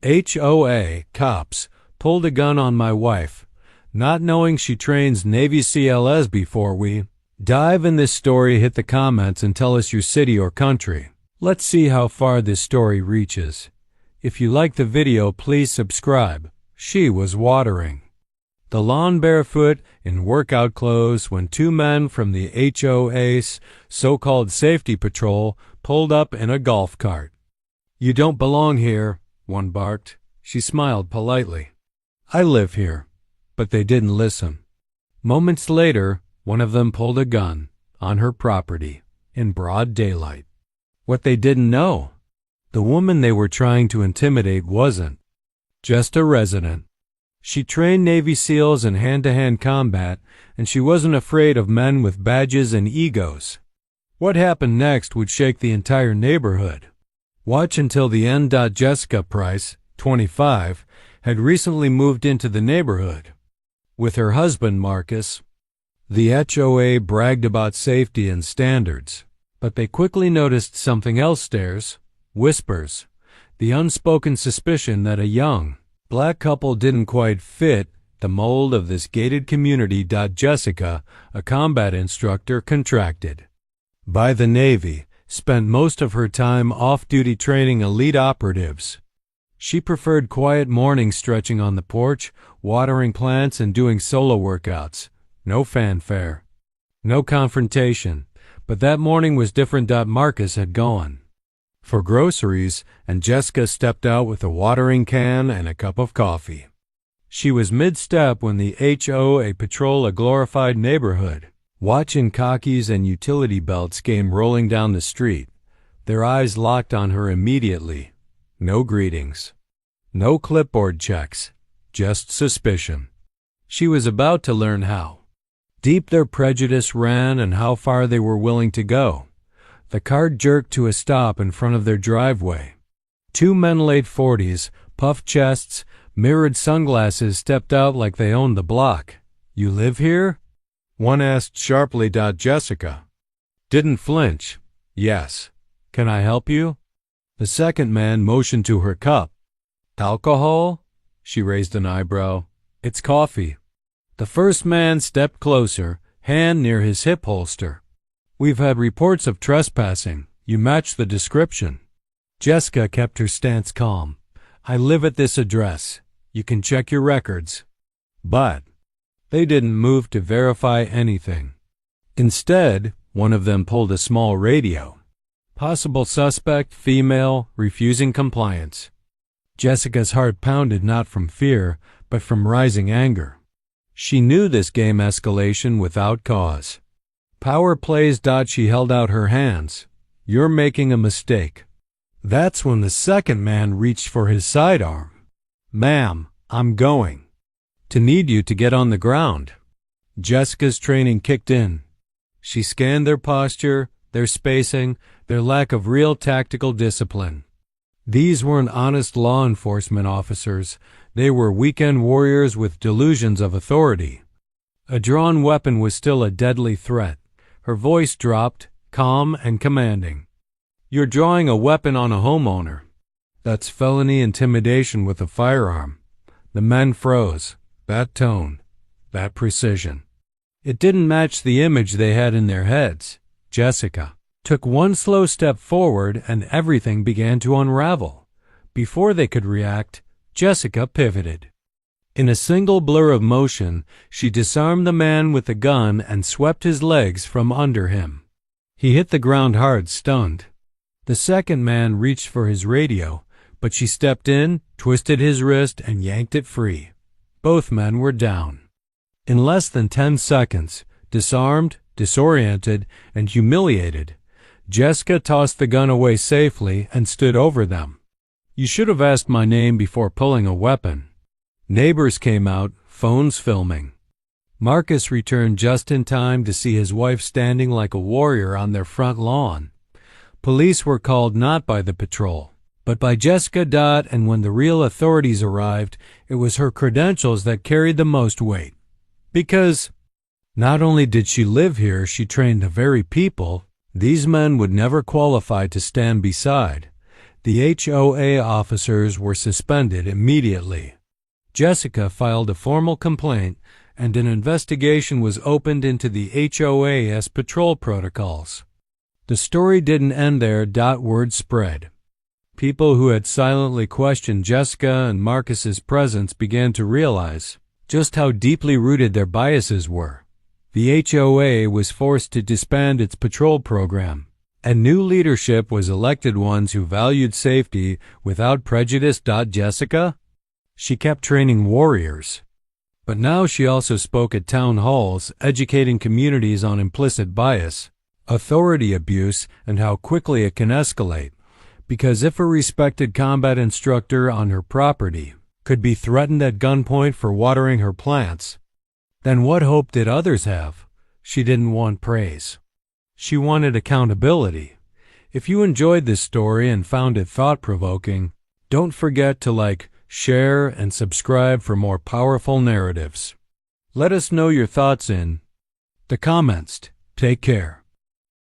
HOA cops pulled a gun on my wife, not knowing she trains Navy CLS before we dive in this story. Hit the comments and tell us your city or country. Let's see how far this story reaches. If you like the video, please subscribe. She was watering the lawn barefoot in workout clothes when two men from the HOA's so-called safety patrol pulled up in a golf cart. "You don't belong here," one barked. She smiled politely. "I live here." But they didn't listen. Moments later, one of them pulled a gun on her property in broad daylight. What they didn't know, the woman they were trying to intimidate wasn't just a resident. She trained Navy SEALs in hand-to-hand combat, and she wasn't afraid of men with badges and egos. What happened next would shake the entire neighborhood. Watch until the end. Jessica Price, 25, had recently moved into the neighborhood with her husband Marcus. The HOA bragged about safety and standards, but they quickly noticed something else. Stares, whispers, the unspoken suspicion that a young black couple didn't quite fit the mold of this gated community. Jessica, a combat instructor contracted by the Navy, spent most of her time off-duty training elite operatives. She preferred quiet mornings, stretching on the porch, watering plants, and doing solo workouts. No fanfare, no confrontation. But that morning was different. Marcus had gone for groceries, and Jessica stepped out with a watering can and a cup of coffee. She was mid-step when the HOA patrol, a glorified neighborhood watch in khakis and utility belts, came rolling down the street. Their eyes locked on her immediately. No greetings, no clipboard checks, just suspicion. She was about to learn how deep their prejudice ran and how far they were willing to go. The car jerked to a stop in front of their driveway. Two men, late 40s, puffed chests, mirrored sunglasses, stepped out like they owned the block. "You live here?" one asked sharply. Jessica didn't flinch. "Yes. Can I help you?" The second man motioned to her cup. "Alcohol?" She raised an eyebrow. "It's coffee." The first man stepped closer, hand near his hip holster. "We've had reports of trespassing. You match the description." Jessica kept her stance calm. "I live at this address. You can check your records." But they didn't move to verify anything. Instead, one of them pulled a small radio. "Possible suspect, female, refusing compliance." Jessica's heart pounded, not from fear, but from rising anger. She knew this game escalation without cause. Power plays. She held out her hands. "You're making a mistake." That's when the second man reached for his sidearm. "Ma'am, I'm going to need you to get on the ground." Jessica's training kicked in. She scanned their posture, their spacing, their lack of real tactical discipline. These weren't honest law enforcement officers. They were weekend warriors with delusions of authority. A drawn weapon was still a deadly threat. Her voice dropped, calm and commanding. "You're drawing a weapon on a homeowner. That's felony intimidation with a firearm." The men froze. That tone, that precision. It didn't match the image they had in their heads. Jessica took one slow step forward and everything began to unravel. Before they could react, Jessica pivoted. In a single blur of motion, she disarmed the man with the gun and swept his legs from under him. He hit the ground hard, stunned. The second man reached for his radio, but she stepped in, twisted his wrist, and yanked it free. Both men were down. In less than 10 seconds, disarmed, disoriented, and humiliated, Jessica tossed the gun away safely and stood over them. "You should have asked my name before pulling a weapon." Neighbors came out, phones filming. Marcus returned just in time to see his wife standing like a warrior on their front lawn. Police were called not by the patrol, but by Jessica. And when the real authorities arrived, it was her credentials that carried the most weight. Because not only did she live here, she trained the very people these men would never qualify to stand beside. The HOA officers were suspended immediately. Jessica filed a formal complaint, and an investigation was opened into the HOA's patrol protocols. The story didn't end there. Word spread. People who had silently questioned Jessica and Marcus's presence began to realize just how deeply rooted their biases were. The HOA was forced to disband its patrol program, and new leadership was elected, ones who valued safety without prejudice. Jessica? She kept training warriors. But now she also spoke at town halls, educating communities on implicit bias, authority abuse, and how quickly it can escalate. Because if a respected combat instructor on her property could be threatened at gunpoint for watering her plants, then what hope did others have? She didn't want praise. She wanted accountability. If you enjoyed this story and found it thought-provoking, don't forget to like, share, and subscribe for more powerful narratives. Let us know your thoughts in the comments. Take care.